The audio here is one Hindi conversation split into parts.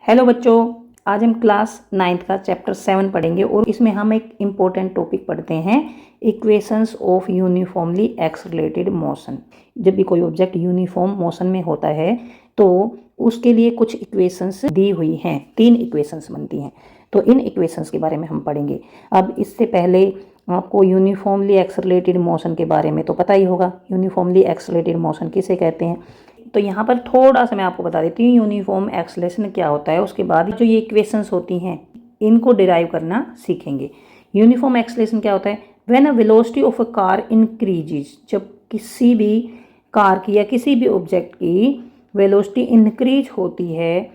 हेलो बच्चों, आज हम क्लास 9th का चैप्टर 7 पढ़ेंगे और इसमें हम एक इम्पोर्टेंट टॉपिक पढ़ते हैं, equations of uniformly accelerated motion. जब भी कोई ऑब्जेक्ट यूनिफॉर्म मोशन में होता है तो उसके लिए कुछ इक्वेशंस दी हुई हैं, 3 इक्वेशंस बनती हैं। तो इन इक्वेशंस के बारे में हम पढ़ेंगे। अब इससे पहले आपको यूनिफॉर्मली एक्सेलरेटेड मोशन के बारे में तो पता ही होगा। यूनिफॉर्मली एक्सेलरेटेड मोशन किसे कहते हैं? तो यहाँ पर थोड़ा सा मैं आपको बता देती हूँ यूनिफॉर्म एक्सेलरेशन क्या होता है। उसके बाद जो ये इक्वेशंस होती हैं इनको डिराइव करना सीखेंगे। यूनिफॉर्म एक्सेलरेशन क्या होता है? When a velocity of a car increases, जब किसी भी कार की या किसी भी ऑब्जेक्ट की वेलोसिटी इंक्रीज होती है,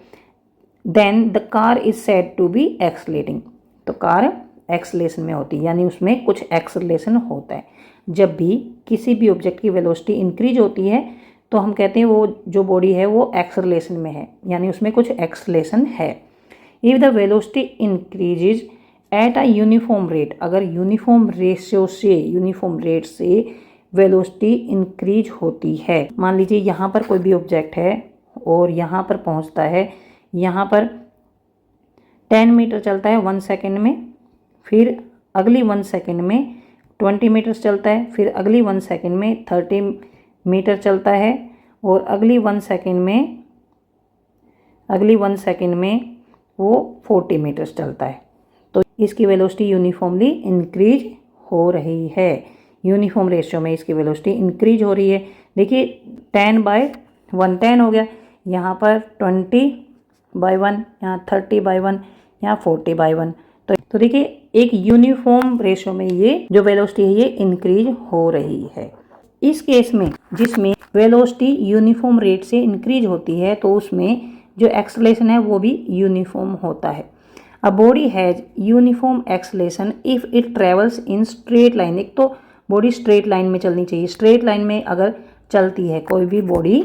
then the car is said to be accelerating. तो कार एक्सेलरेशन में होती है, यानी उसमें कुछ एक्सेलरेशन होता है। जब भी किसी भी ऑब्जेक्ट की वेलोसिटी इंक्रीज होती है तो हम कहते हैं वो जो बॉडी है वो एक्सेलरेशन में है, यानी उसमें कुछ एक्सेलरेशन है। If the velocity increases at a uniform rate, अगर यूनिफॉर्म रेट से वेलोसिटी इंक्रीज होती है, मान लीजिए यहाँ पर कोई भी ऑब्जेक्ट है और यहाँ पर पहुँचता है, यहाँ पर 10 मीटर चलता है 1 सेकेंड में, फिर अगली 1 सेकेंड में 20 मीटर चलता है, फिर अगली 1 सेकेंड में 30 मीटर चलता है और अगली 1 सेकेंड में वो 40 मीटर चलता है। तो इसकी वेलोसिटी यूनिफॉर्मली इंक्रीज हो रही है। यूनिफॉर्म रेशियो में इसकी वेलोसिटी इंक्रीज हो रही है। देखिए 10/1 10 हो गया, यहाँ पर 20/1, यहाँ 30/1, यहाँ 40/1। तो देखिए एक यूनिफॉर्म रेशियो में ये जो वेलोसिटी है ये इंक्रीज हो रही है। इस केस में जिसमें वेलोसिटी यूनिफॉर्म रेट से इंक्रीज होती है तो उसमें जो एक्सेलरेशन है वो भी यूनिफॉर्म होता है। अ body has uniform acceleration if it travels in straight line. एक तो बॉडी स्ट्रेट लाइन में चलनी चाहिए। स्ट्रेट लाइन में अगर चलती है कोई भी बॉडी,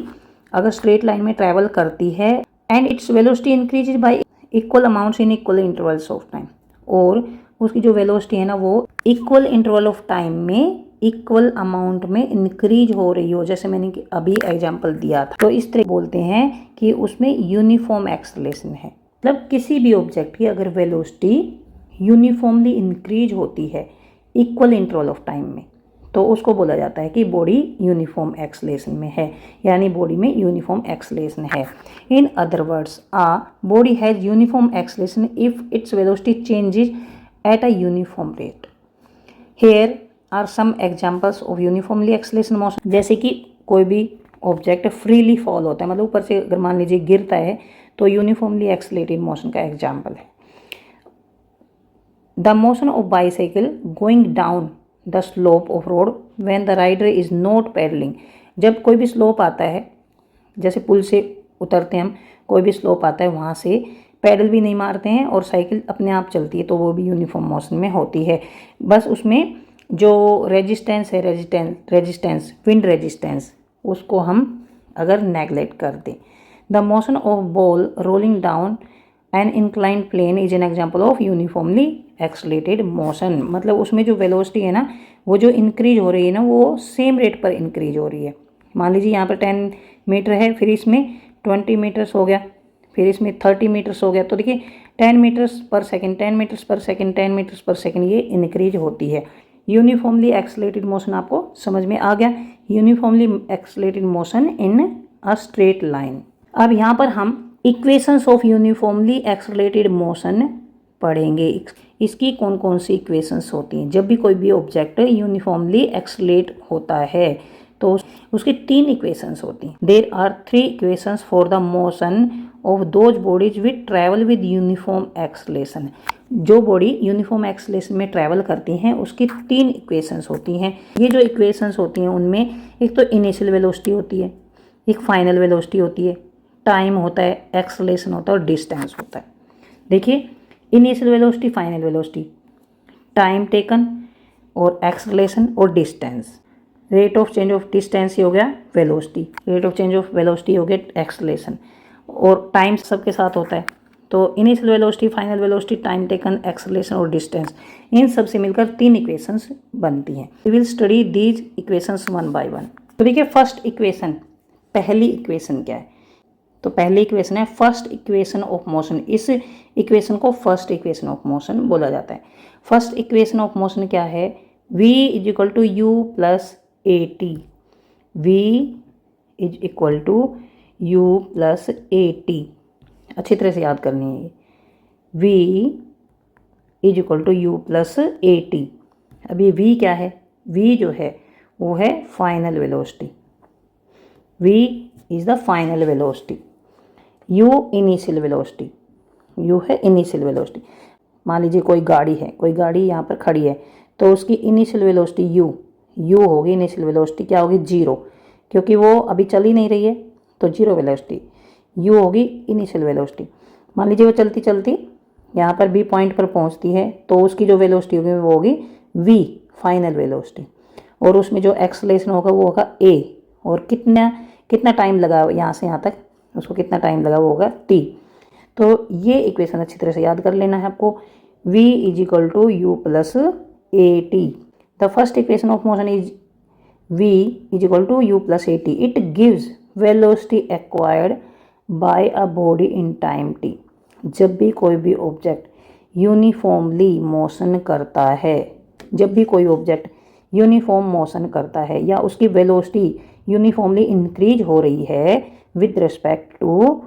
अगर स्ट्रेट लाइन में ट्रेवल करती है and its velocity increases y equal amounts in equal intervals of time, और उसकी जो वेलोसिटी है ना वो इक्वल इंटरवल ऑफ टाइम में इक्वल अमाउंट में इंक्रीज हो रही हो, जैसे मैंने अभी एग्जांपल दिया था, तो इस तरह बोलते हैं कि उसमें यूनिफॉर्म एक्सेलरेशन है। मतलब किसी भी ऑब्जेक्ट की अगर वेलोसिटी यूनिफॉर्मली इंक्रीज होती है इक्वल इंटरवल ऑफ टाइम में तो उसको बोला जाता है कि बॉडी यूनिफॉर्म एक्सेलरेशन में है, यानी बॉडी में यूनिफॉर्म एक्सेलरेशन है। In other words, a body has uniform acceleration if its velocity changes at a uniform rate. Here are some examples of uniformly acceleration motion. जैसे कि कोई भी ऑब्जेक्ट फ्रीली फॉल होता है, मतलब ऊपर से अगर मान लीजिए गिरता है तो यूनिफॉर्मली एक्सेलरेटेड मोशन का एग्जाम्पल है। The motion of bicycle going down the slope of road when the rider is not pedalling. जब कोई भी स्लोप आता है, जैसे पुल से उतरते हैं हम, कोई भी स्लोप आता है वहाँ से पैडल भी नहीं मारते हैं और साइकिल अपने आप चलती है तो वो भी यूनिफॉर्म मोशन में होती है। बस उसमें जो रेजिस्टेंस है, विंड रेजिस्टेंस, उसको हम अगर नेगलेक्ट कर दें। The motion of ball rolling down an inclined plane is an example of uniformly accelerated motion. मतलब उसमें जो वेलोसिटी है ना वो जो इंक्रीज हो रही है ना वो सेम रेट पर इंक्रीज हो रही है। मान लीजिए यहाँ पर 10 मीटर है, फिर इसमें 20 मीटर्स हो गया, फिर इसमें 30 मीटर्स हो गया, तो देखिए 10 मीटर्स पर सेकेंड, 10 मीटर्स पर सेकेंड, 10 मीटर्स पर सेकेंड ये इंक्रीज होती है। यूनिफॉर्मली एक्सेलरेटेड मोशन आपको समझ में आ गया। Uniformly accelerated motion in a straight line. अब यहाँ पर हम equations of uniformly accelerated motion पढ़ेंगे। इसकी कौन कौन सी इक्वेशंस होती हैं? जब भी कोई भी ऑब्जेक्ट यूनिफॉर्मली एक्सेलरेट होता है तो उसकी 3 इक्वेशंस होती हैं। There are 3 equations for the motion of those bodies with travel with uniform acceleration. जो बॉडी यूनिफॉर्म एक्सेलरेशन में ट्रैवल करती हैं उसकी 3 इक्वेशंस होती हैं। ये जो इक्वेशंस होती हैं उनमें एक तो इनिशियल वेलोसिटी होती है, एक फाइनल वेलोसिटी होती है, टाइम होता है, एक्सेलरेशन होता है और डिस्टेंस होता है। देखिए initial velocity, final velocity, time taken और एक्सेलरेशन और distance. Rate of change of distance हो गया velocity, rate of change of velocity हो गया एक्सेलरेशन, और टाइम सबके साथ होता है। तो initial velocity, final velocity, time taken, acceleration और डिस्टेंस, इन सब से मिलकर 3 इक्वेशंस बनती हैं। We will study these equations one by one. तो देखिए फर्स्ट इक्वेशन, पहली इक्वेशन क्या है? तो पहले इक्वेशन है फर्स्ट इक्वेशन ऑफ मोशन, इस इक्वेशन को फर्स्ट इक्वेशन ऑफ मोशन बोला जाता है। फर्स्ट इक्वेशन ऑफ मोशन क्या है, v is equal to you plus A T, V is equal to you plus A T, अच्छी तरह से याद करनी है ये, v is equal to you plus A T. अब ये v क्या है, v जो है वो है final velocity, v is the final velocity, u initial velocity, u है इनिशियल वेलोसिटी। मान लीजिए कोई गाड़ी है, कोई गाड़ी यहाँ पर खड़ी है, तो उसकी इनिशियल वेलोसिटी u होगी, इनिशियल वेलोसिटी क्या होगी, 0, क्योंकि वो अभी चल ही नहीं रही है तो 0 वेलोसिटी, u होगी इनिशियल वेलोसिटी। मान लीजिए वो चलती चलती यहाँ पर b पॉइंट पर पहुँचती है, तो उसकी जो वेलोसिटी होगी वो होगी v फाइनल वेलोसिटी, और उसमें जो एक्सेलरेशन होगा वो होगा a, और कितना टाइम लगा यहाँ से यहाँ तक, उसको कितना टाइम लगा वो होगा t। तो ये इक्वेशन अच्छी तरह से याद कर लेना है आपको, v is equal to you plus A T. The first equation of motion is v is equal to you plus A T. It gives velocity acquired by a body in time t। जब भी कोई भी ऑब्जेक्ट यूनिफॉर्मली मोशन करता है, जब भी कोई ऑब्जेक्ट यूनिफॉर्म मोशन करता है या उसकी वेलोसिटी यूनिफॉर्मली इंक्रीज हो रही है विद रिस्पेक्ट टू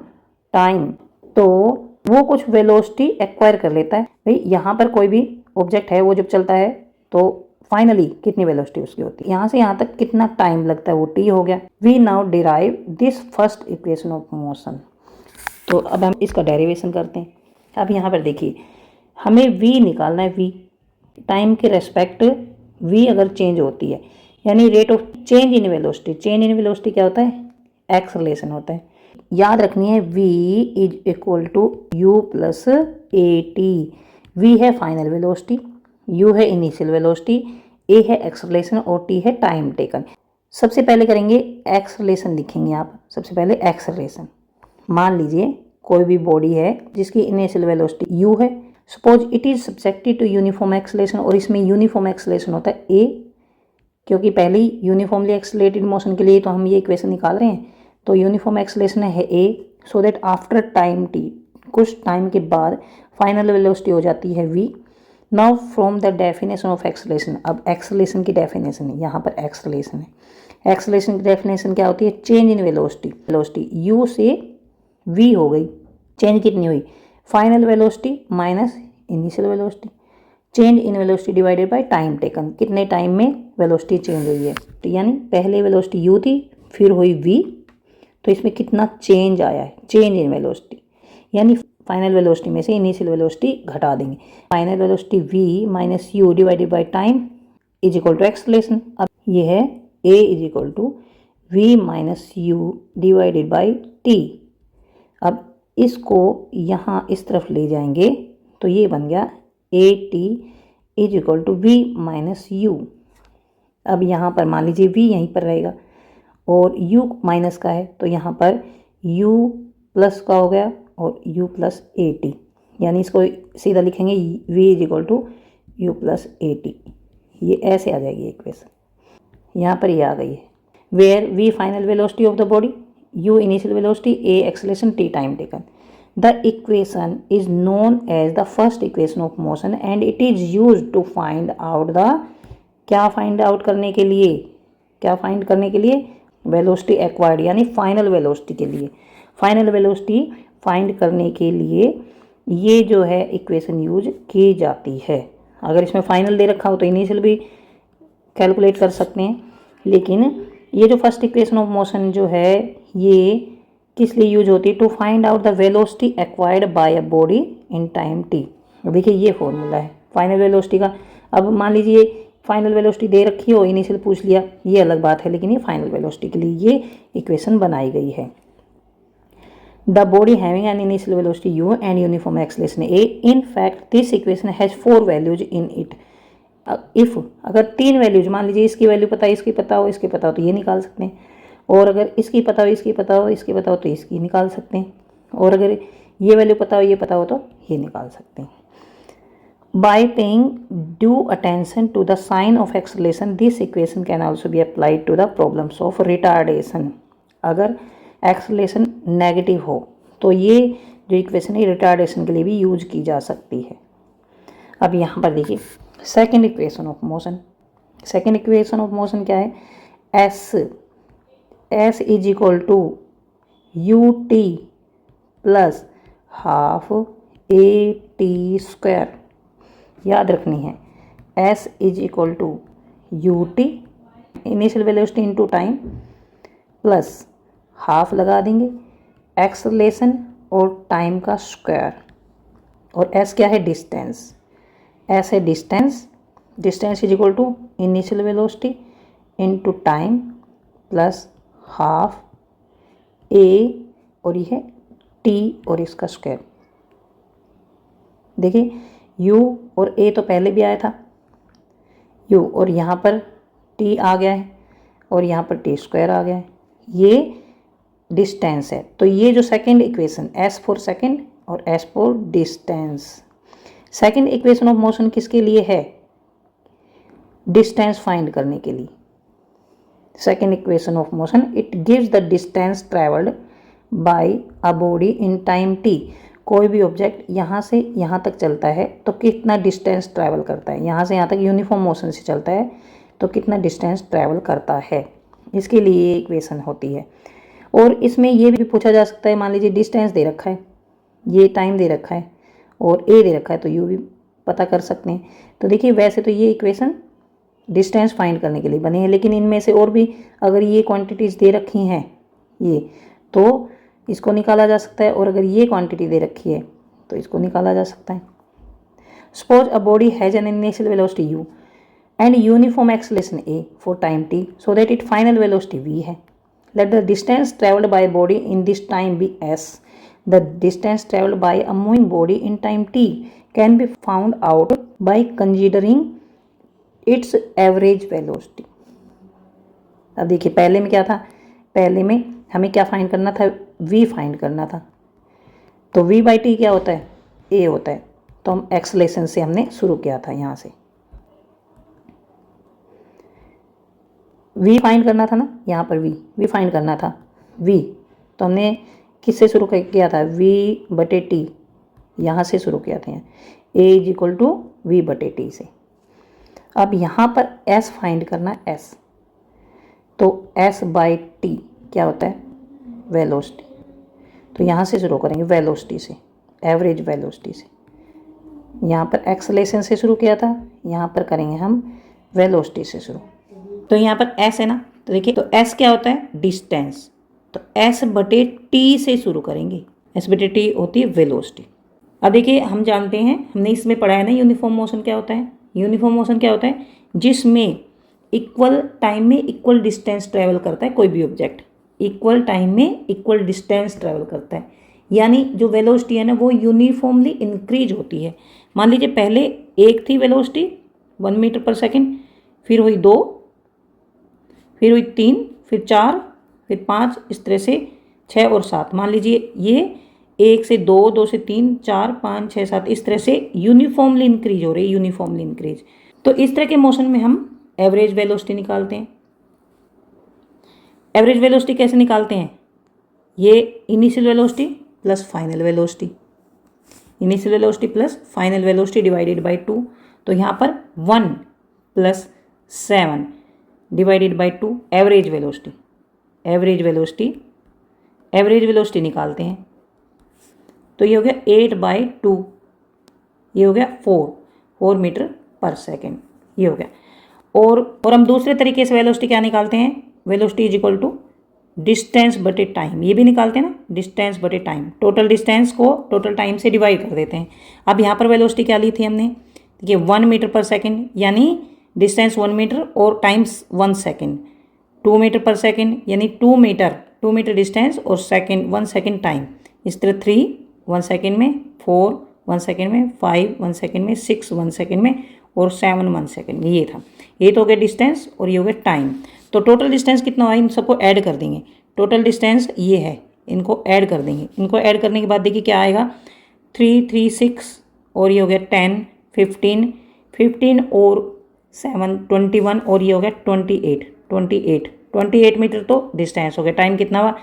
टाइम, तो वो कुछ वेलोसिटी एक्वायर कर लेता है। भाई यहाँ पर कोई भी ऑब्जेक्ट है, वो जब चलता है तो फाइनली कितनी वेलोसिटी उसकी होती है, यहाँ से यहाँ तक कितना टाइम लगता है, वो टी हो गया। We now derive this first equation of motion. तो अब हम इसका डेरिवेशन करते हैं। अब यहाँ पर देखिए, हमें v निकालना है, v टाइम के रेस्पेक्ट v अगर चेंज होती है, यानी rate of change in velocity, change in velocity क्या होता है, एक्सेलरेशन होता है। याद रखनी है v is equal to you plus A T. v है फाइनल वेलोसिटी, u है इनिशियल वेलोसिटी, a है एक्सेलरेशन और t है टाइम टेकन। सबसे पहले करेंगे एक्सेलरेशन, लिखेंगे आप सबसे पहले एक्सेलरेशन। मान लीजिए कोई भी बॉडी है जिसकी इनिशियल वेलोसिटी u है, suppose it is subjected to uniform acceleration, और इसमें यूनिफॉर्म एक्सेलरेशन होता है a, क्योंकि पहले ही यूनिफॉर्मली एक्सेलरेटेड मोशन के लिए तो हम ये इक्वेशन निकाल रहे हैं, तो यूनिफॉर्म एक्सेलरेशन है a, so that after time t, कुछ टाइम के बाद फाइनल वेलोसिटी हो जाती है v। Now from the definition of acceleration, अब एक्सेलरेशन की डेफिनेशन है, यहाँ पर एक्सेलरेशन है, एक्सेलरेशन की डेफिनेशन क्या होती है, change in velocity, velocity u से v हो गई, चेंज कितनी हुई, final velocity minus initial velocity, change in velocity divided by time taken, कितने टाइम में वेलोसिटी चेंज हुई है। तो यानी पहले वेलोसिटी u थी, फिर हुई v, तो इसमें कितना चेंज आया है, चेंज इन वेलोसिटी, यानी फाइनल वेलोसिटी में से इनिशियल वेलोसिटी घटा देंगे। Final velocity v minus you divided by time is equal to acceleration. अब ये है a is equal to v minus you divided by t। अब इसको यहाँ इस तरफ ले जाएंगे तो ये बन गया A T is equal to we minus U. अब यहाँ पर मान लीजिए v यहीं पर रहेगा और u माइनस का है, तो यहाँ पर u प्लस का हो गया और u प्लस ए टी, यानी इसको सीधा लिखेंगे v is equal to you plus A T. ये ऐसे आ जाएगी इक्वेशन, यहाँ पर ये आ गई है, where v final velocity of the body, u initial velocity, a acceleration, t time taken. The equation is known as the first equation of motion and it is used to find out the, क्या फाइंड आउट करने के लिए, क्या फाइंड करने के लिए, वेलोसिटी एक्वायर्ड, यानी फाइनल वेलोसिटी के लिए, फाइनल वेलोसिटी फाइंड करने के लिए ये जो है इक्वेशन यूज की जाती है। अगर इसमें फाइनल दे रखा हो तो इनिशियल भी कैलकुलेट कर सकते हैं, लेकिन ये जो फर्स्ट इक्वेशन ऑफ मोशन जो है ये किस लिए यूज होती है, to find out the velocity acquired by a body in time t। देखिए ये फॉर्मूला है फाइनल वेलोसिटी का। अब मान लीजिए फाइनल वेलोसिटी दे रखी हो, इनिशियल पूछ लिया, ये अलग बात है, लेकिन ये फाइनल वेलोसिटी के लिए ये इक्वेशन बनाई गई है। The body having an initial velocity u and uniform acceleration a, in fact this equation has 4 values in it. If अगर 3 वैल्यूज, मान लीजिए इसकी वैल्यू पता है, इसकी पता हो, इसकी पता हो, तो ये निकाल सकते हैं, और अगर इसकी पता हो, इसकी पता हो, इसकी पता हो, तो इसकी निकाल सकते हैं, और अगर ये वैल्यू पता हो, ये पता हो, तो ये निकाल सकते हैं। By paying due attention to the sign of acceleration, this equation can also be applied to the problems of retardation. अगर एक्सेलरेशन नेगेटिव हो तो ये जो इक्वेशन है रिटार्डेशन के लिए भी यूज की जा सकती है। अब यहाँ पर देखिए second equation of motion. Second equation of motion क्या है? S is equal to U T plus half A T square. याद रखनी है S is equal to you T initial velocity into time plus half लगा देंगे एक्सेलरेशन और टाइम का स्क्वायर, और एस क्या है? डिस्टेंस। एस है distance, distance is equal to initial velocity into time plus half a और ये है टी और इसका स्क्वायर। देखिए u और a तो पहले भी आया था u, और यहाँ पर t आ गया है और यहाँ पर टी स्क्वायर आ गया है। ये डिस्टेंस है, तो ये जो second equation s for second और s for distance. Second equation of motion किसके लिए है? डिस्टेंस फाइंड करने के लिए। Second equation of motion it gives the distance travelled by a body in time t। कोई भी ऑब्जेक्ट यहाँ से यहाँ तक चलता है तो कितना डिस्टेंस ट्रैवल करता है, यहाँ से यहाँ तक यूनिफॉर्म मोशन से चलता है तो कितना डिस्टेंस ट्रैवल करता है, इसके लिए ये इक्वेशन होती है। और इसमें ये भी पूछा जा सकता है, मान लीजिए डिस्टेंस दे रखा है, ये टाइम दे रखा है और ए दे रखा है, तो यू भी पता कर सकते हैं। तो देखिए वैसे तो ये इक्वेशन डिस्टेंस फाइंड करने के लिए बनी है, लेकिन इनमें से और भी अगर ये क्वांटिटीज़ दे रखी हैं ये, तो इसको निकाला जा सकता है, और अगर ये क्वांटिटी दे रखी है तो इसको निकाला जा सकता है। Suppose a body has an initial velocity u and uniform acceleration a for time t so that it final velocity v है। Let the distance travelled by body in this time be s। The distance travelled by a moving body in time t can be found out by considering its average velocity. अब देखिए पहले में क्या था? पहले में हमें क्या फाइंड करना था? v फाइंड करना था। तो v बाई टी क्या होता है? a होता है। तो हम एक्सेलरेशन से हमने शुरू किया था, यहाँ से v फाइंड करना था ना, यहाँ पर v फाइंड करना था v, तो हमने किससे शुरू किया था? v बटे टी, यहाँ से शुरू किया था, a is equal to v बटे टी से। अब यहाँ पर s फाइंड करना s, तो s बाई टी क्या होता है? वेलोसिटी। तो यहाँ से शुरू करेंगे वेलोसिटी से, एवरेज वेलोसिटी से। यहाँ पर एक्सेलरेशन से शुरू किया था, यहाँ पर करेंगे हम वेलोसिटी से शुरू। तो यहाँ पर s है ना, तो देखिए तो s क्या होता है? डिस्टेंस। तो s बटे t से शुरू करेंगे, s बटे t होती है वेलोसिटी। अब देखिए हम जानते हैं, हमने इसमें पढ़ा है ना यूनिफॉर्म मोशन क्या होता है। यूनिफॉर्म मोशन क्या होता है? जिसमें इक्वल टाइम में इक्वल डिस्टेंस ट्रेवल करता है कोई भी ऑब्जेक्ट, इक्वल टाइम में इक्वल डिस्टेंस ट्रेवल करता है, यानी जो वेलोसिटी है ना वो यूनिफॉर्मली इंक्रीज होती है। मान लीजिए पहले एक थी वेलोसिटी 1 मीटर पर सेकेंड, फिर हुई 2, फिर हुई 3, फिर 4, फिर 5, इस तरह से 6 और 7। मान लीजिए ये 1 से 2, 2 से 3, 4, 5, 6, 7 इस तरह से यूनिफॉर्मली इंक्रीज हो रही है, यूनिफॉर्मली इंक्रीज। तो इस तरह के मोशन में हम एवरेज वेलोसिटी निकालते हैं। एवरेज वेलोसिटी कैसे निकालते हैं? ये initial velocity plus final velocity, initial velocity plus final velocity divided by 2। तो यहाँ पर 1 plus 7 divided by 2 average velocity, average velocity, average velocity निकालते हैं। तो ये हो गया 8/2, ये हो गया 4 मीटर पर सेकेंड, ये हो गया। और हम दूसरे तरीके से वेलोसिटी क्या निकालते हैं? Velocity is equal to distance बटे टाइम, ये भी निकालते हैं ना, डिस्टेंस बटे टाइम। टोटल डिस्टेंस को टोटल टाइम से डिवाइड कर देते हैं। अब यहाँ पर वेलोसिटी क्या ली थी हमने? देखिए 1 मीटर पर सेकेंड, यानी डिस्टेंस 1 मीटर और times 1 second. 2 metre per second यानी 2 मीटर डिस्टेंस और सेकेंड 1 सेकेंड टाइम। इस तरह 3 1 सेकेंड में, 4 1 सेकेंड में, 5 1 सेकेंड में, 6 1 सेकेंड में और 7 1 सेकेंड में। ये था, ये तो हो गया डिस्टेंस और ये हो गया टाइम। तो टोटल डिस्टेंस कितना हुआ? इन सबको ऐड कर देंगे। टोटल डिस्टेंस ये है, इनको ऐड कर देंगे। इनको ऐड करने के बाद देखिए क्या आएगा? 3 3 6 और ये हो गया 10 15 और 7 21 और ये हो गया 28 मीटर तो डिस्टेंस हो गया। टाइम कितना हुआ?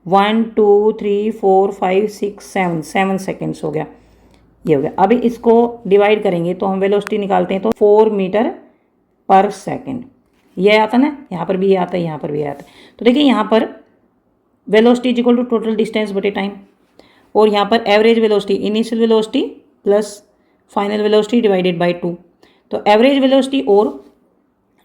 1 2 3 4 5 6 7 सेकेंड्स हो गया, ये हो गया। अभी इसको डिवाइड करेंगे तो हम वेलोसिटी निकालते हैं तो 4 मीटर पर सेकेंड, ये आता ना, यहाँ पर भी ये आता है, यहाँ पर भी ये आता है। तो देखिए यहाँ पर velocity is equal to total distance बटे टाइम, और यहाँ पर average velocity initial velocity plus final velocity divided by 2। तो एवरेज वेलोसिटी और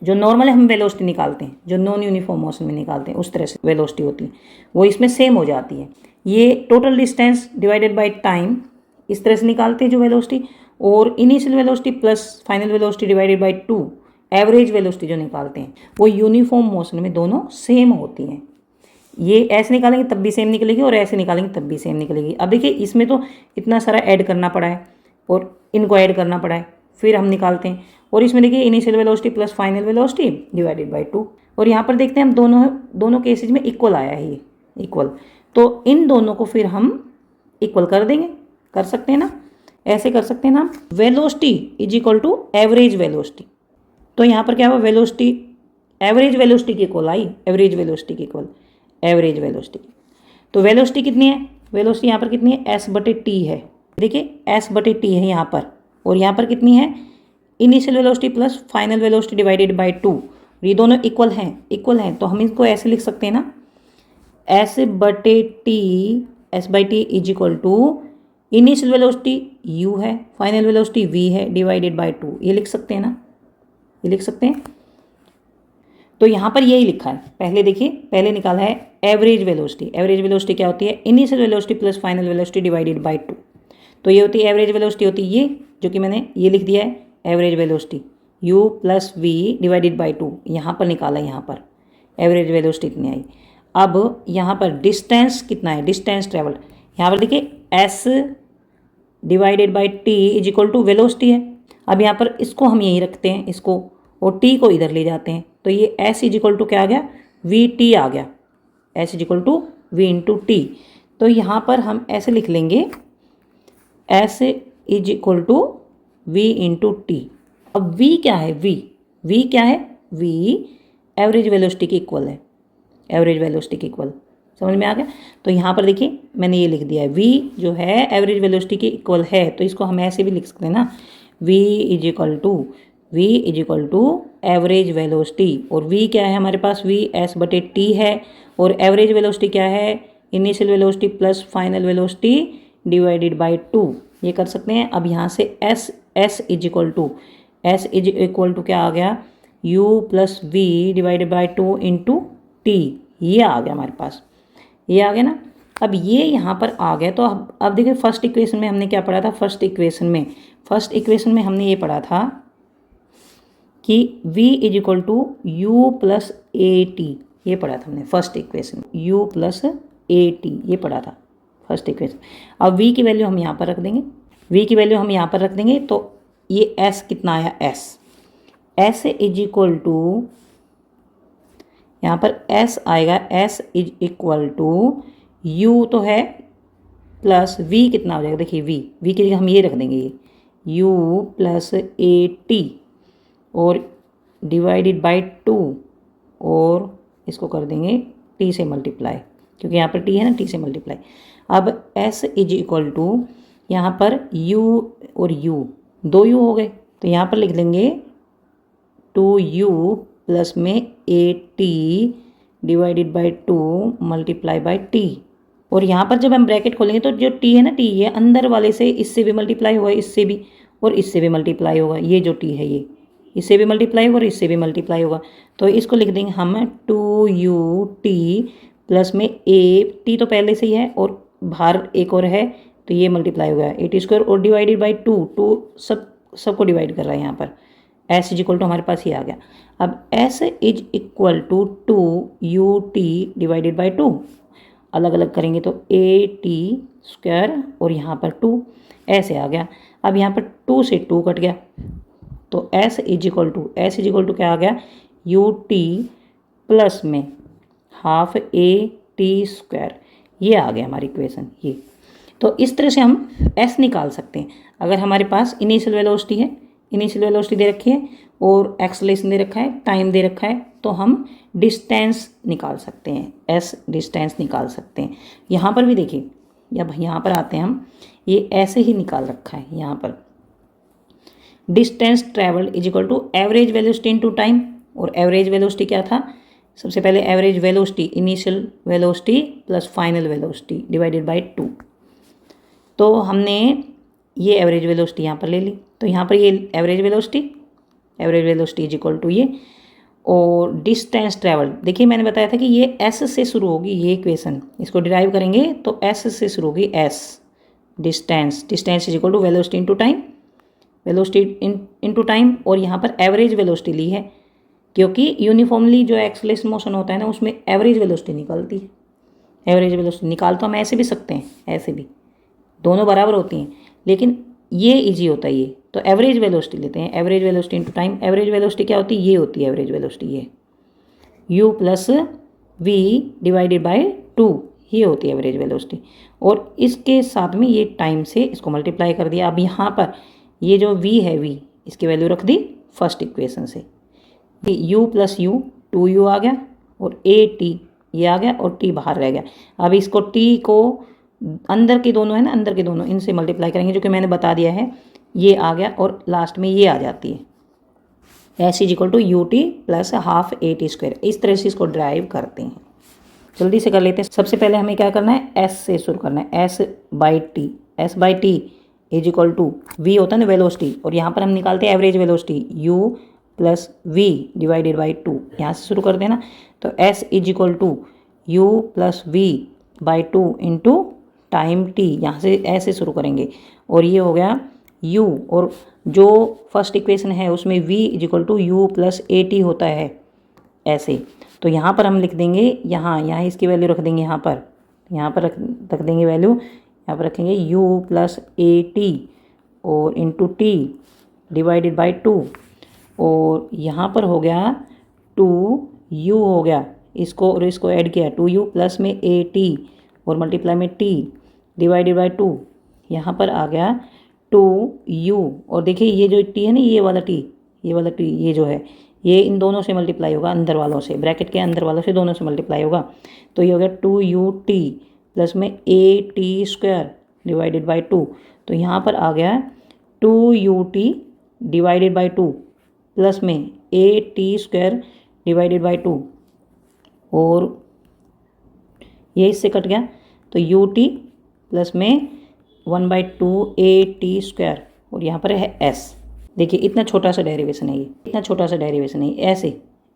जो नॉर्मल हम वेलोसिटी निकालते हैं, जो नॉन यूनिफॉर्म मोशन में निकालते हैं, उस तरह से वेलोसिटी होती है, वो इसमें सेम हो जाती है। ये total distance divided by time इस तरह से निकालते हैं जो वेलोसिटी, और initial velocity plus final velocity divided by 2 average velocity जो निकालते हैं, वो यूनिफॉर्म मोशन में दोनों सेम होती हैं। ये ऐसे निकालेंगे तब भी सेम निकलेगी और ऐसे निकालेंगे तब भी सेम निकलेगी। अब देखिए इसमें तो इतना सारा ऐड करना पड़ा है और इनको ऐड करना पड़ा है, फिर हम निकालते हैं। और इसमें देखिए initial velocity plus final velocity divided by 2, और यहाँ पर देखते हैं हम दोनों केसेज में इक्वल आया है, ये इक्वल। तो इन दोनों को फिर हम इक्वल कर देंगे, कर सकते हैं ना, ऐसे कर सकते हैं ना। Velocity is equal to average velocity, तो यहाँ पर क्या हुआ, वेलोसिटी एवरेज वेलोसिटी की इक्वल आई, एवरेज वेलोसिटी की इक्वल एवरेज वेलोसिटी। तो वेलोसिटी कितनी है, वेलोसिटी यहाँ पर कितनी है, एस बटे टी है। देखिए एस बटे टी है यहाँ पर, और यहाँ पर कितनी है, initial velocity plus final velocity divided by 2। ये दोनों इक्वल हैं, तो हम इसको ऐसे लिख सकते हैं ना, एस बटे T, S by T is equal to initial velocity U है, फाइनल वेलोसिटी वी है, डिवाइडेड बाय 2। ये लिख सकते हैं ना, ये लिख सकते हैं। तो यहाँ पर यही लिखा है, पहले देखिए, पहले निकाला है एवरेज वेलोसिटी। एवरेज वेलोसिटी क्या होती है, initial velocity plus final velocity divided by 2। तो ये होती है एवरेज वेलोसिटी, होती है ये जो कि मैंने ये लिख दिया है, average velocity u plus V divided by 2। यहाँ पर निकाला, यहाँ पर एवरेज वेलोसिटी कितनी आई। अब यहाँ पर डिस्टेंस कितना है, डिस्टेंस ट्रेवल्ड, यहाँ पर देखिए s divided by T is equal to velocity है। अब यहाँ पर इसको हम यहीं रखते हैं, इसको, और t को इधर ले जाते हैं, तो ये s इज इक्वल टू क्या आ गया, वी टी आ गया, s is equal to V into T. तो यहाँ पर हम ऐसे लिख लेंगे, s is equal to v into T. अब v क्या है, v क्या है, v एवरेज वेलोसिटी की इक्वल है, एवरेज वेलोसिटी की इक्वल, समझ में आ गया। तो यहाँ पर देखिए मैंने ये लिख दिया है, v जो है एवरेज वेलोसिटी की इक्वल है, तो इसको हम ऐसे भी लिख सकते हैं ना, v is equal to average velocity, और v क्या है हमारे पास, v s बटे टी है, और एवरेज वेलोसिटी क्या है, initial velocity plus final velocity divided by 2। ये कर सकते हैं। अब यहाँ से s इज इक्वल टू क्या आ गया, u plus V divided by 2 into T, ये आ गया हमारे पास, ये आ गया ना। अब ये यहाँ पर आ गया, तो अब देखिए फर्स्ट इक्वेशन में हमने क्या पढ़ा था, फर्स्ट इक्वेशन में हमने ये पढ़ा था कि v is equal to you plus A T, ये पढ़ा था हमने first equation, u plus A T, ये पढ़ा था फर्स्ट इक्वेशन। अब v की वैल्यू हम यहाँ पर रख देंगे, तो ये s कितना आया, s इज इक्वल टू, यहाँ पर s आएगा, s is equal to u तो है प्लस v कितना हो जाएगा, देखिए v की जगह हम ये रख देंगे, ये u प्लस ए टी, और डिवाइडेड बाई 2, और इसको कर देंगे t से मल्टीप्लाई, क्योंकि यहाँ पर t है ना, t से मल्टीप्लाई। अब s इज इक्वल टू, यहाँ पर u और u, 2 u हो गए, तो यहाँ पर लिख देंगे 2u प्लस में A T divided by 2 multiply by T. और यहाँ पर जब हम ब्रैकेट खोलेंगे तो जो t है ना, t ये अंदर वाले से इससे भी मल्टीप्लाई होगा, इससे भी, और इससे भी मल्टीप्लाई होगा। ये जो t है ये इससे भी मल्टीप्लाई होगा और इससे भी मल्टीप्लाई होगा, तो इसको लिख देंगे हम 2ut प्लस में ए टी तो पहले से ही है और बाहर एक और है, तो ये मल्टीप्लाई हो गया 8 स्क्वायर, और डिवाइडेड बाई 2 सबको डिवाइड कर रहा है यहाँ पर। s इज इक्वल टू हमारे पास ये आ गया। अब s is equal to 2ut divided by 2, अलग अलग करेंगे तो ए टी स्क्वायर और यहाँ पर 2 ऐसे आ गया। अब यहाँ पर 2 से 2 कट गया, तो s इज इक्वल टू क्या आ गया, यू टी प्लस में हाफ ए टी स्क्वायर, ये आ गया हमारी इक्वेशन ये। तो इस तरह से हम s निकाल सकते हैं। अगर हमारे पास इनिशियल वेलोसिटी है, इनिशियल वेलोसिटी दे रखी है, और एक्सेलरेशन दे रखा है, टाइम दे रखा है, तो हम डिस्टेंस निकाल सकते हैं, एस डिस्टेंस निकाल सकते हैं। यहाँ पर भी देखिए, जब यहाँ पर आते हैं हम, ये ऐसे ही निकाल रखा है यहाँ पर, distance travelled is equal to average velocity into time. और एवरेज वेलोसिटी क्या था, सबसे पहले average velocity initial velocity plus final velocity divided by 2। तो हमने ये एवरेज वेलोसिटी यहाँ पर ले ली, तो यहाँ पर ये average velocity is equal to ये, और डिस्टेंस ट्रेवल्ड, देखिए मैंने बताया था कि ये एस से शुरू होगी, ये इक्वेशन इसको डिराइव करेंगे तो एस से शुरू होगी, S distance is equal to velocity into time, into time. और यहाँ पर एवरेज वेलोसिटी ली है, क्योंकि यूनिफॉर्मली जो एक्सेलरेशन मोशन होता है ना, उसमें एवरेज वेलोसिटी निकलती है। एवरेज वेलोसिटी निकाल तो हम ऐसे भी सकते हैं, ऐसे भी, दोनों बराबर होती हैं, लेकिन ये इजी होता है ये, तो एवरेज वेलोसिटी लेते हैं, average velocity into time. Average velocity क्या होती है, ये होती है एवरेज वेलोसिटी, ये u plus V divided by 2, ये होती है एवरेज वेलोसिटी। और इसके साथ में ये टाइम से इसको मल्टीप्लाई कर दिया। अब यहाँ पर ये जो v है, v इसकी वैल्यू रख दी फर्स्ट इक्वेशन से, u प्लस यू 2u आ गया, और a t ये आ गया, और t बाहर रह गया। अब इसको t को अंदर के दोनों है ना, अंदर के दोनों इनसे मल्टीप्लाई करेंगे, जो कि मैंने बता दिया है, ये आ गया, और लास्ट में ये आ जाती है, S is equal to U T plus half A T square. इस तरह से इसको ड्राइव करते हैं। जल्दी से कर लेते हैं। सबसे पहले हमें क्या करना है, एस से शुरू करना है, S by T is equal to V होता है ना वेलोसिटी, और यहाँ पर हम निकालते हैं average velocity, U plus V divided by 2, यहाँ से शुरू कर देना। तो S is equal to you plus V by 2 into time T, यहाँ से ऐसे शुरू करेंगे, और ये हो गया u, और जो फर्स्ट इक्वेशन है उसमें v is equal to you plus A T होता है ऐसे। तो यहाँ पर हम लिख देंगे, यहाँ इसकी वैल्यू रख देंगे, यहाँ पर रख देंगे वैल्यू, यहाँ पर रखेंगे u प्लस ए टी और इंटू टी डिवाइडेड बाई 2, और यहाँ पर हो गया 2u हो गया, इसको और इसको ऐड किया, 2u प्लस में ए टी और मल्टीप्लाई में t डिवाइडेड बाई 2, यहाँ पर आ गया 2u। और देखिए ये जो t है ना, ये वाला t ये जो है, ये इन दोनों से मल्टीप्लाई होगा, अंदर वालों से, ब्रैकेट के अंदर वालों से दोनों से मल्टीप्लाई होगा, तो ये हो गया 2ut प्लस में A T square divided by 2। तो यहाँ पर आ गया 2ut डिवाइडेड बाई 2 प्लस में A T square divided by 2, और ये इससे कट गया, तो u t प्लस में 1/2 ए टी स्क्वायर, और यहाँ पर है s। देखिए इतना छोटा सा डेरिवेशन है, ये इतना छोटा सा डेरिवेशन है,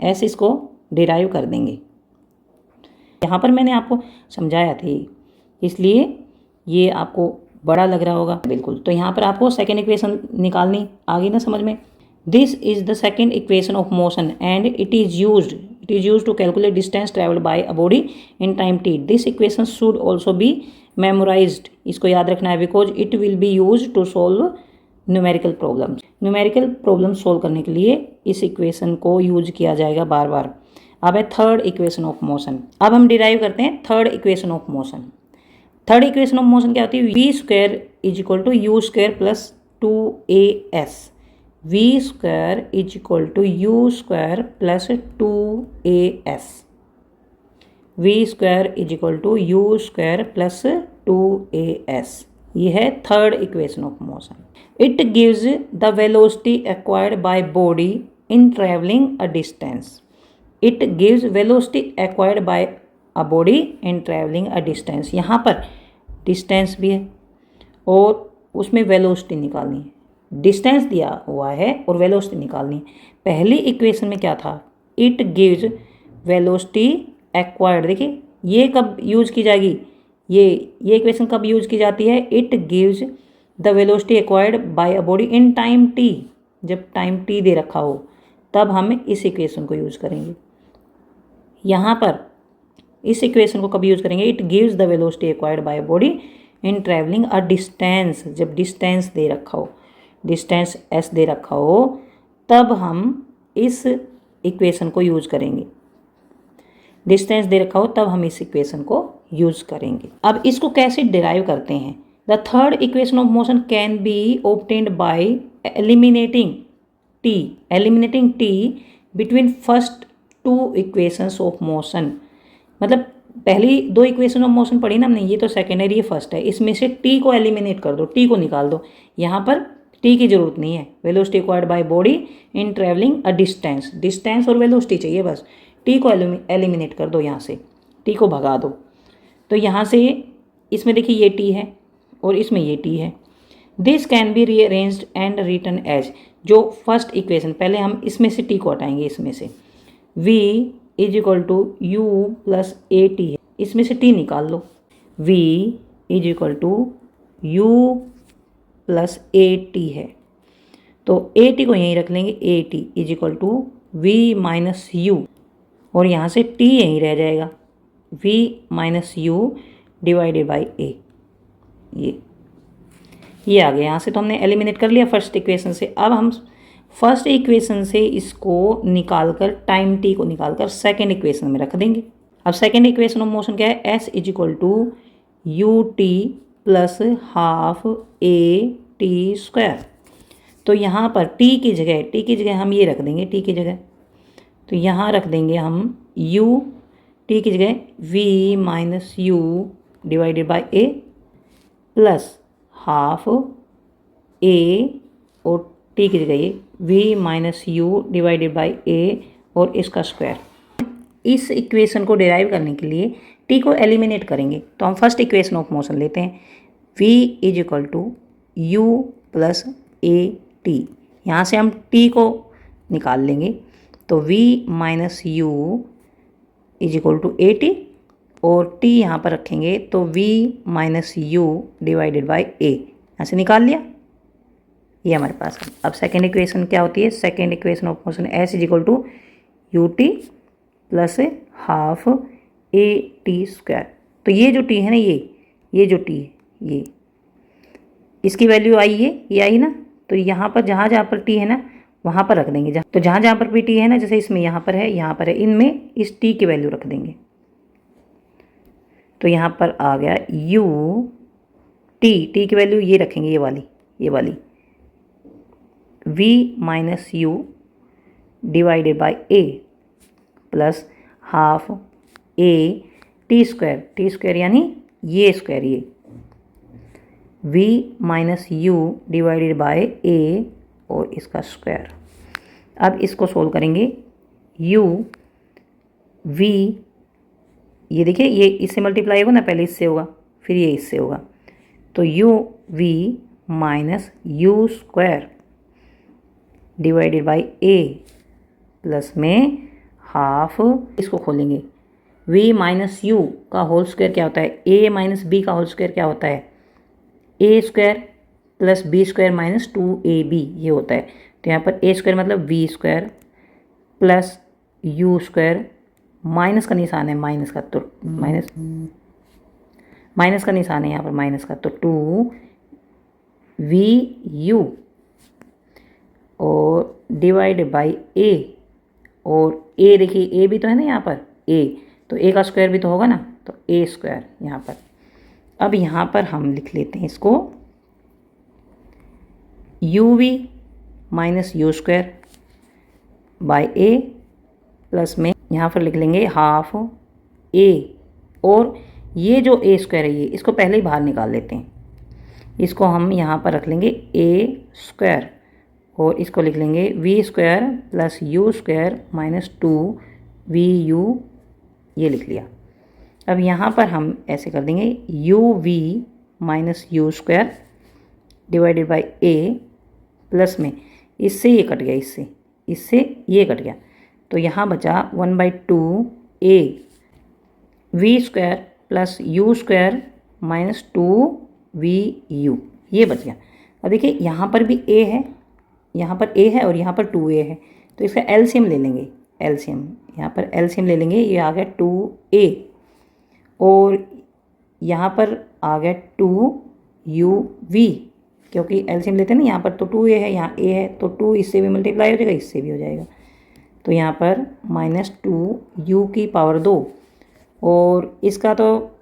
ऐसे इसको डिराइव कर देंगे। यहाँ पर मैंने आपको समझाया था, इसलिए ये आपको बड़ा लग रहा होगा बिल्कुल। तो यहाँ पर आपको सेकेंड इक्वेशन निकालनी आ गई ना समझ में। This is the second equation of motion and it is used to calculate distance travelled by a body in time T. This equation should also be memorised, इसको याद रखना है, because it will be used to solve numerical problems. Numerical problem solve करने के लिए इस इक्वेशन को यूज किया जाएगा बार बार। अब है थर्ड इक्वेशन ऑफ मोशन। अब हम डिराइव करते हैं third equation of motion. Third equation of motion क्या होती है, V square is equal to you square plus 2as। V square is equal to you square plus 2as। V square is equal to you square plus 2as। ये है third equation of motion. It gives the velocity acquired by body in travelling a distance. It gives velocity acquired by a body in travelling a distance. यहाँ पर डिस्टेंस भी है और उसमें वेलोसिटी निकालनी है। डिस्टेंस दिया हुआ है और वेलोसिटी निकालनी है। पहली इक्वेशन में क्या था, इट गिव्स वेलोसिटी एक्वायर्ड। देखिए ये कब यूज की जाएगी, ये इक्वेशन कब यूज की जाती है, it gives the velocity acquired by a body in time T. जब टाइम टी दे रखा हो तब हम इस इक्वेशन को यूज करेंगे। यहाँ पर इस इक्वेशन को कब यूज करेंगे, it gives the velocity acquired by body in travelling a distance. जब डिस्टेंस दे रखा हो, डिस्टेंस s दे रखा हो, तब हम इस इक्वेशन को यूज करेंगे। डिस्टेंस दे रखा हो तब हम इस इक्वेशन को यूज करेंगे। अब इसको कैसे डिराइव करते हैं, the third equation of motion can be obtained by eliminating T, eliminating T between first two equations of motion. मतलब पहली दो इक्वेशन ऑफ मोशन पढ़ी ना हमने, ये तो सेकेंडरी, ये फर्स्ट है। इसमें से टी को एलिमिनेट कर दो, टी को निकाल दो। यहाँ पर टी की जरूरत नहीं है। Velocity acquired by body in travelling a distance, distance और वेलोसिटी चाहिए बस। टी को एलिमिनेट कर दो, यहाँ से टी को भगा दो। तो यहाँ से इसमें देखिए ये टी है और इसमें ये टी है। This can be rearranged and written as, जो फर्स्ट इक्वेशन, पहले हम इसमें से टी को हटाएंगे, इसमें से v is equal to you plus A t है, इसमें से टी निकाल लो। v is equal to you plus A t है, तो ए टी को यहीं रख लेंगे। A T is equal to we minus u, और यहाँ से टी यहीं रह जाएगा, v minus you divided by a. ये आ गया। यहाँ से तो हमने एलिमिनेट कर लिया फर्स्ट इक्वेशन से। अब हम फर्स्ट इक्वेशन से इसको निकालकर, टाइम टी को निकालकर सेकेंड इक्वेशन में रख देंगे। अब सेकेंड इक्वेशन ऑफ मोशन क्या है, S is equal to U T plus half A T square. तो यहाँ पर टी की जगह हम ये रख देंगे, टी की जगह तो यहाँ रख देंगे हम u, टी की जगह v minus you divided by A plus half a, और टी की जगह ये v minus you divided by a और इसका स्क्वायर। इस इक्वेशन को डिराइव करने के लिए t को एलिमिनेट करेंगे, तो हम फर्स्ट इक्वेशन ऑफ मोशन लेते हैं। v is equal to you plus A t, यहाँ से हम t को निकाल लेंगे, तो v minus u is equal to a t, और t यहाँ पर रखेंगे तो v minus you divided by a, यहाँ से निकाल लिया, ये हमारे पास है। अब सेकेंड इक्वेशन क्या होती है, second equation of motion S is equal to U T plus half A T square. तो ये जो टी है ना, ये जो टी है, ये इसकी वैल्यू आई है, ये आई ना, तो यहाँ पर जहाँ पर टी है ना वहाँ पर रख देंगे। तो जहाँ पर भी टी है ना, जैसे इसमें यहाँ पर है, इनमें इस टी की वैल्यू रख देंगे। तो यहाँ पर आ गया यू टी की वैल्यू ये रखेंगे, ये वाली v minus you divided by A plus half A T square यानी ये स्क्वायर, ये v minus you divided by a और इसका स्क्वायर। अब इसको सोल्व करेंगे, u v, ये देखिए ये इससे मल्टीप्लाई होगा ना, पहले इससे होगा फिर ये इससे होगा, तो u v minus you square divided by A plus में हाफ, इसको खोलेंगे, v माइनस यू का होल स्क्वायर क्या होता है, a माइनस बी का होल स्क्वायर क्या होता है, a square plus b square minus 2ab, ये होता है। तो यहाँ पर ए स्क्वायर मतलब v square plus you square, minus का निशान है, माइनस का, तो माइनस का निशान है यहाँ पर, माइनस का, तो 2vu और डिवाइड बाई ए, और ए देखिए ए भी तो है ना यहाँ पर, ए तो ए का स्क्वायर भी तो होगा ना, तो ए स्क्वायर यहाँ पर। अब यहाँ पर हम लिख लेते हैं इसको U V minus you square by A plus में यहाँ पर लिख लेंगे हाफ ए, और ये जो ए स्क्वायर है, ये इसको पहले ही बाहर निकाल लेते हैं, इसको हम यहाँ पर रख लेंगे ए स्क्वायर, और इसको लिख लेंगे V square plus you square minus 2vu, ये लिख लिया। अब यहाँ पर हम ऐसे कर देंगे U V minus you square divided by A plus में, इससे ये कट गया, इससे ये कट गया, तो यहाँ बचा 1/2a V square plus you square minus 2vu, ये बच गया। अब देखिए यहाँ पर भी a है, यहाँ पर a है और यहाँ पर 2a है, तो इसका एलसीएम ले लेंगे, यहाँ पर एलसीएम ले लेंगे, ये आ गया 2a, और यहाँ पर आ गया 2uv, क्योंकि एलसीएम लेते हैं ना, यहाँ पर तो 2a है, यहाँ a है, तो 2 इससे भी मल्टीप्लाई हो जाएगा, इससे भी हो जाएगा, तो यहाँ पर माइनस 2u की पावर 2, और इसका तो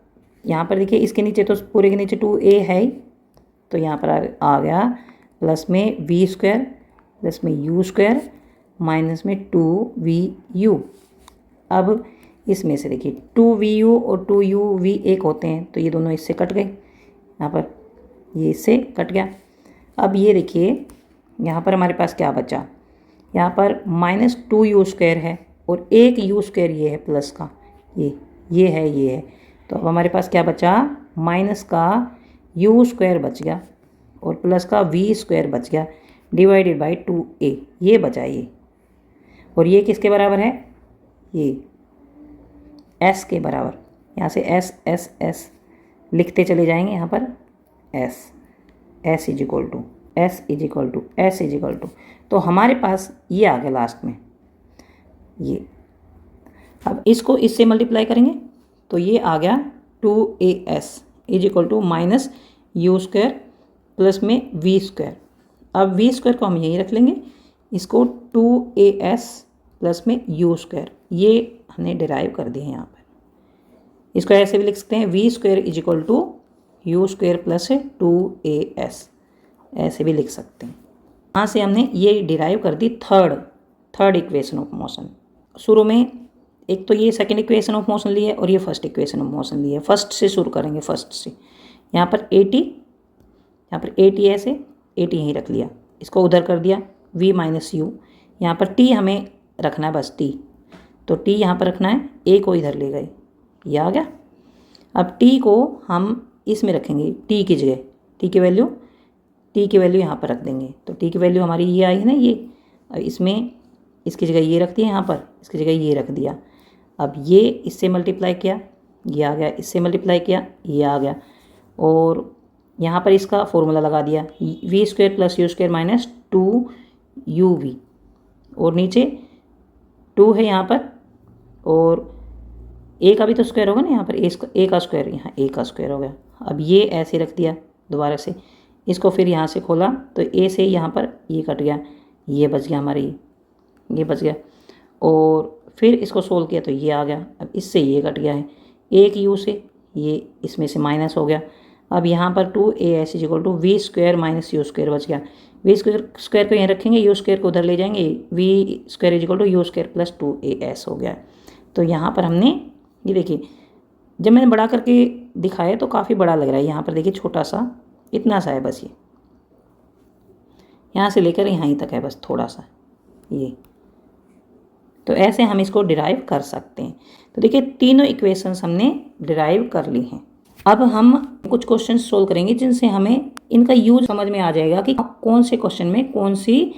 यहाँ पर देखिए इसके नीचे तो पूरे के नीचे 2a है ही, तो यहाँ पर आ गया प्लस में वी स्क्वायर प्लस में यू स्क्वायर माइनस में 2VU। अब इसमें से देखिए 2VU और 2UV एक होते हैं, तो ये दोनों इससे कट गए, यहाँ पर ये इससे कट गया। अब ये देखिए यहाँ पर हमारे पास क्या बचा, यहाँ पर -2U स्क्वायर है और एक U स्क्वायर ये है प्लस का, ये है। तो अब हमारे पास क्या बचा, माइनस का U स्क्वायर बच गया और प्लस का V स्क्वायर बच गया डिवाइडेड बाई 2A, ये बचा ये। और ये किसके बराबर है, ये S के बराबर। यहाँ से S लिखते चले जाएंगे, यहाँ पर S इज इक्वल टू तो हमारे पास ये आ गया लास्ट में ये। अब इसको इससे मल्टीप्लाई करेंगे तो ये आ गया 2AS is equal to minus you square plus में V स्क्वायर। अब V स्क्वायर को हम यहीं रख लेंगे, इसको 2AS प्लस में U स्क्वायर, ये हमने डिराइव कर दिए हैं यहाँ पर। इसको ऐसे भी लिख सकते हैं, V square is equal to U square plus 2AS, ऐसे भी लिख सकते हैं। यहाँ से हमने ये डिराइव कर दी थर्ड इक्वेशन ऑफ मोशन। शुरू में एक तो ये सेकंड इक्वेशन ऑफ मोशन ली है और ये फर्स्ट इक्वेशन ऑफ मोशन ली है। फर्स्ट से शुरू करेंगे, फर्स्ट से। यहाँ पर 80 ऐसे 80 यहीं रख लिया, इसको उधर कर दिया V माइनस यू। यहाँ पर T हमें रखना है बस T, तो T यहाँ पर रखना है, A को इधर ले गए, ये आ गया। अब T को हम इसमें रखेंगे T की जगह, T की वैल्यू यहाँ पर रख देंगे, तो T की वैल्यू हमारी ये आई है ना, ये इसमें इसकी जगह ये रख दिया, यहाँ पर इसकी जगह ये रख दिया। अब ये इससे मल्टीप्लाई किया, ये आ गया, इससे मल्टीप्लाई किया, ये आ गया, और यहाँ पर इसका फॉर्मूला लगा दिया V square plus you square minus 2UV, और नीचे 2 है यहाँ पर, और A का भी तो स्क्वायर होगा ना यहाँ पर, A का स्क्वायर, यहाँ A का स्क्वायर हो गया। अब ये ऐसे रख दिया दोबारा से, इसको फिर यहाँ से खोला तो A से यहाँ पर ये कट गया, ये बच गया हमारे, ये बच गया, और फिर इसको सोल्व किया तो ये आ गया। अब इससे ये कट गया है, एक U से ये इसमें से माइनस हो गया। अब यहाँ पर 2AS is equal to V square minus you square बच गया। V स्क्वायर को यहाँ रखेंगे, यू स्क्वायर को उधर ले जाएंगे, V square is equal to you square plus 2AS हो गया। तो यहाँ पर हमने ये देखिए, जब मैंने बड़ा करके दिखाया तो काफ़ी बड़ा लग रहा है, यहाँ पर देखिए छोटा सा, इतना सा है बस, ये यहाँ से लेकर यहाँ तक है बस, थोड़ा सा ये। तो ऐसे हम इसको डिराइव कर सकते हैं। तो देखिए तीनों इक्वेशंस हमने डिराइव कर ली हैं। अब हम कुछ क्वेश्चन सोल्व करेंगे जिनसे हमें इनका यूज समझ में आ जाएगा कि कौन से क्वेश्चन में कौन सी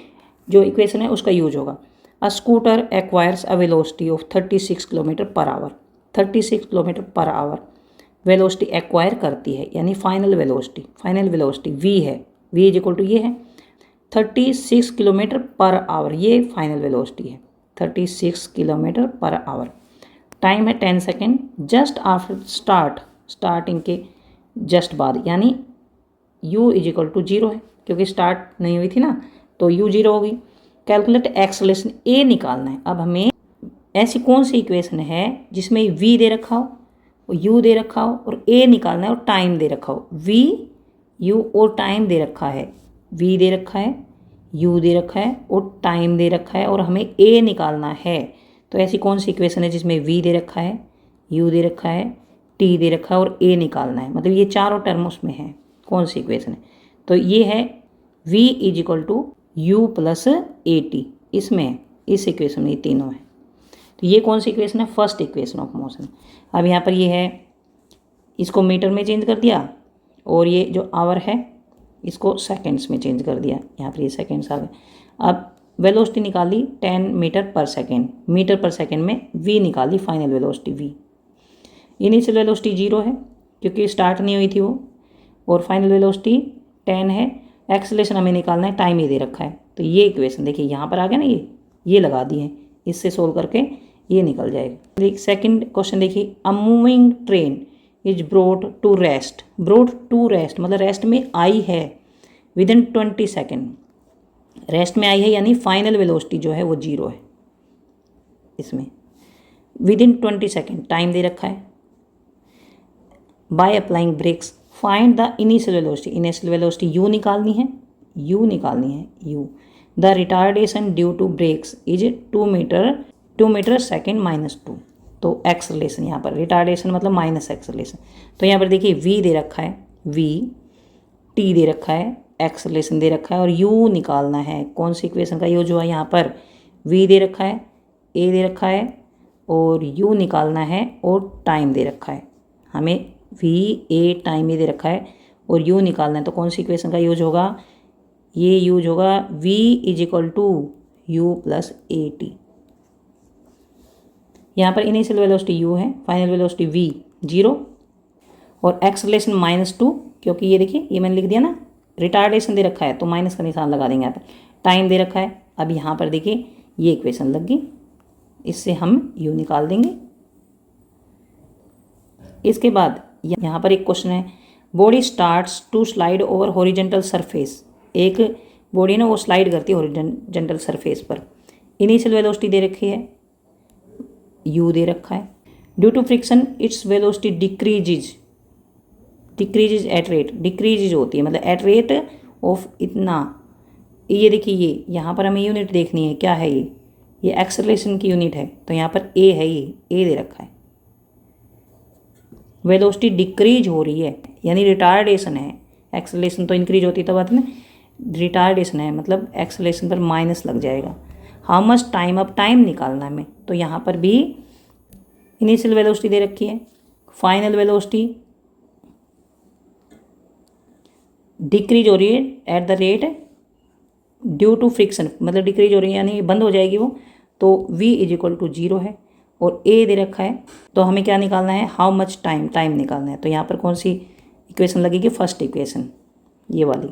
जो इक्वेशन है उसका यूज होगा। A scooter acquires a velocity of 36 kilometre per hour. 36 kilometre per hour velocity acquire करती है, यानी फाइनल वेलोसिटी V है, V इज इक्वल टू ये है 36 किलोमीटर पर आवर, ये फाइनल वेलोसिटी है 36 किलोमीटर पर आवर। टाइम है 10 सेकेंड जस्ट आफ्टर स्टार्टिंग के जस्ट बाद, यानी U इज इक्वल टू 0 है, क्योंकि स्टार्ट नहीं हुई थी ना, तो U 0 होगी। कैलकुलेट एक्सेलरेशन A निकालना है। अब हमें ऐसी कौन सी इक्वेशन है जिसमें V दे रखा हो, U दे रखा हो और A निकालना है और टाइम दे रखा हो। V, U और टाइम दे रखा है, V दे रखा है, U दे रखा है और टाइम दे रखा है, और हमें A निकालना है। तो ऐसी कौन सी इक्वेशन है जिसमें V दे रखा है, U दे रखा है, T दे रखा है और A निकालना है, मतलब ये चारों टर्म उसमें है। कौन सी इक्वेशन है, तो ये है V is equal to U plus AT, इसमें है, इस इक्वेशन में ये तीनों है। तो ये कौन सी इक्वेशन है, फर्स्ट इक्वेशन ऑफ मोशन। अब यहाँ पर ये है, इसको मीटर में चेंज कर दिया, और ये जो आवर है इसको सेकेंड्स में चेंज कर दिया, यहाँ पर ये सेकेंड्स आ गए। अब वेलोसिटी निकाली 10 मीटर पर सेकेंड में V निकाली final velocity V। Initial velocity 0 है क्योंकि स्टार्ट नहीं हुई थी वो, और फाइनल वेलोसिटी 10 है। एक्सेलरेशन हमें निकालना है, टाइम ये दे रखा है। तो ये इक्वेशन देखिए यहाँ पर आ गया ना, ये लगा दिए, इससे सोल्व करके ये निकल जाएगा। सेकंड क्वेश्चन देखिए, a moving train is brought to rest मतलब रेस्ट में आई है विद इन 20 सेकेंड, रेस्ट में आई है यानी फाइनल वेलोसिटी जो है वो 0 है इसमें, विद इन 20 सेकेंड टाइम दे रखा है। By applying brakes find the initial velocity U निकालनी है, U the retardation due to brakes is 2 metre second minus 2। तो एक्सलेशन यहाँ पर रिटार्डेशन मतलब माइनस एक्सलेशन। तो यहाँ पर देखिए v दे रखा है, v, t दे रखा है, एक्सलेशन दे रखा है और u निकालना है। कौन सी इक्वेशन का यूज हुआ यहाँ पर? v दे रखा है, a दे रखा है और u निकालना है और टाइम दे रखा है। हमें v, a, टाइम ये दे रखा है और u निकालना है। तो कौन सी इक्वेशन का यूज होगा? ये यूज होगा v is equal to u plus A t. यहाँ पर इनिशियल वेलोसिटी u है, फाइनल वेलोसिटी v 0 और एक्सलेशन -2, क्योंकि ये देखिए ये मैंने लिख दिया ना, रिटार्डेशन दे रखा है तो माइनस का निशान लगा देंगे यहाँ पर। टाइम दे रखा है। अब यहाँ पर देखिए ये इक्वेशन लग गई, इससे हम u निकाल देंगे। इसके बाद यहाँ पर एक क्वेश्चन है, body starts to slide over horizontal surface. एक बॉडी ना वो स्लाइड करती है हॉरिजेंटल सरफेस पर। इनिशियल वेलोसिटी दे रखी है, u दे रखा है। Due to friction its velocity decreases at rate, decreases होती है मतलब एट रेट ऑफ इतना। ये देखिए ये यहाँ पर हमें यूनिट देखनी है, क्या है ये एक्सेलरेशन की यूनिट है। तो यहाँ पर a है, ये a दे रखा है। वेलोसिटी डिक्रीज हो रही है यानी रिटार्डेशन है, एक्सेलरेशन तो इंक्रीज होती तो बात में, रिटार्डेशन है मतलब एक्सेलरेशन पर माइनस लग जाएगा। हाउ मच टाइम, अब टाइम निकालना है हमें। तो यहाँ पर भी इनिशियल वेलोसिटी दे रखी है, फाइनल वेलोसिटी डिक्रीज हो रही है at the rate due to friction, मतलब डिक्रीज हो रही है यानी बंद हो जाएगी वो। तो v इज इक्वल टू 0 है और a दे रखा है। तो हमें क्या निकालना है? हाउ मच टाइम, टाइम निकालना है। तो यहाँ पर कौन सी इक्वेशन लगेगी? फर्स्ट इक्वेशन, ये वाली।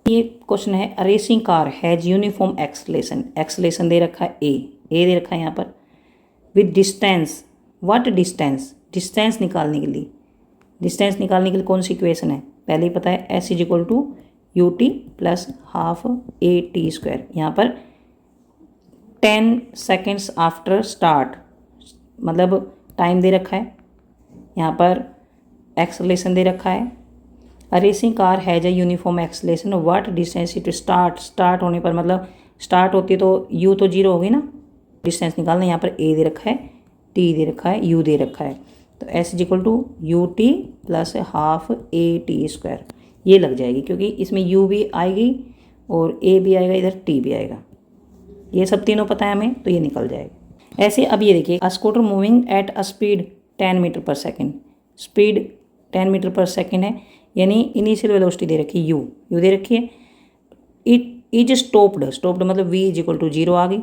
ये क्वेश्चन है, a racing car has uniform acceleration, acceleration दे रखा है a दे रखा है यहाँ पर, with distance, what distance, distance निकालने के लिए कौन सी इक्वेशन है? पहले ही पता है, s is equal to U T plus half A T square. यहाँ पर 10 सेकेंड्स आफ्टर स्टार्ट मतलब टाइम दे रखा है, यहाँ पर एक्सलेशन दे रखा है। A racing car has a uniform acceleration, what distance it start होने पर, मतलब स्टार्ट होती है तो u तो 0 होगी ना, डिस्टेंस निकालना। यहाँ पर a दे रखा है, t दे रखा है, u दे रखा है। तो s is equal to U T plus half A T square, ये लग जाएगी क्योंकि इसमें u भी आएगी और a भी आएगा, इधर t भी आएगा। ये सब तीनों पता है हमें, तो ये निकल जाएगा। ऐसे अब ये देखिए, a scooter moving at a speed 10 metre per second, speed 10 metre per second है यानी इनिशियल वेलोसिटी दे रखी है u दे रखी है। इट इज स्टॉप्ड मतलब v इज इक्वल टू 0 आ गई।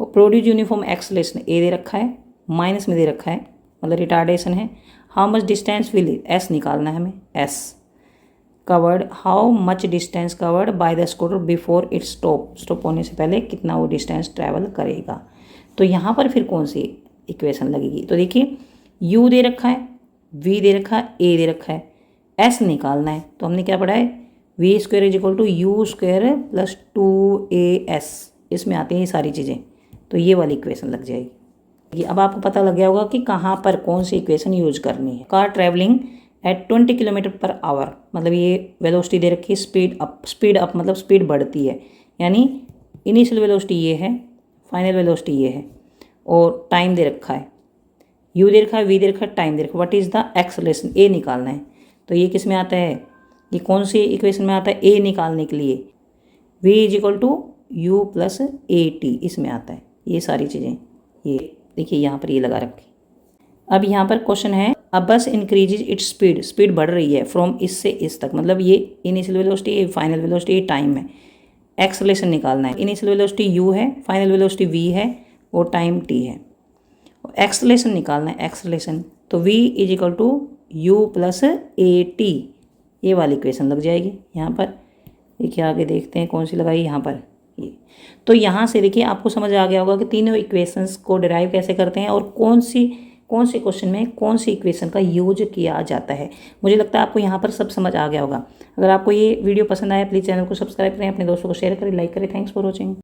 और प्रोड्यूस यूनिफॉर्म एक्सलेशन a दे रखा है, माइनस में दे रखा है मतलब रिटार्डेशन है। How much distance will s निकालना है हमें, s covered, how much distance covered by the scooter before it stop होने से पहले कितना वो डिस्टेंस ट्रैवल करेगा। तो यहाँ पर फिर कौन सी इक्वेशन लगेगी? तो देखिए u दे रखा है, v दे रखा है, a दे रखा है, s निकालना है। तो हमने क्या पढ़ा है? v square is equal to you square plus 2as, इसमें आती हैं ये सारी चीज़ें। तो ये वाली इक्वेशन लग जाएगी। अब आपको पता लग गया होगा कि कहाँ पर कौन सी इक्वेशन यूज करनी है। Car travelling eight 20 kilometre per our, मतलब ये वेलोसिटी दे रखी है, स्पीड अप मतलब स्पीड बढ़ती है यानी इनिशियल वेलोसिटी ये है, फाइनल वेलोसिटी ये है और टाइम दे रखा है, u दे रखा है, v दे रखा है, टाइम दे रखा है। What is the acceleration, a निकालना है। तो ये किस में आता है? ये कौन सी इक्वेशन में आता है? a निकालने के लिए v is equal to you plus A t, इसमें आता है ये सारी चीज़ें। ये देखिए यहाँ पर ये लगा रखी। अब यहाँ पर क्वेश्चन है, अ बस इंक्रीजेज इट्स स्पीड बढ़ रही है फ्रॉम इस से इस तक, मतलब ये इनिशियल वेलोसिटी, ये फाइनल वेलोसिटी, ये टाइम है। एक्सेलरेशन निकालना है। इनिशियल वेलोसिटी u है, फाइनल वेलोसिटी v है और टाइम t है। एक्सेलरेशन निकालना है, एक्सेलरेशन, तो v is equal to you plus A T, ये वाली इक्वेशन लग जाएगी। यहाँ पर देखिए आगे देखते हैं कौन सी लगाई, यहाँ पर ये। तो यहाँ से देखिए आपको समझ आ गया होगा कि तीनों इक्वेशंस को डिराइव कैसे करते हैं और कौन से क्वेश्चन में कौन सी इक्वेशन का यूज किया जाता है। मुझे लगता है आपको यहाँ पर सब समझ आ गया होगा। अगर आपको ये वीडियो पसंद आया प्लीज़ चैनल को सब्सक्राइब करें, अपने दोस्तों को शेयर करें, लाइक करें। Thanks for watching.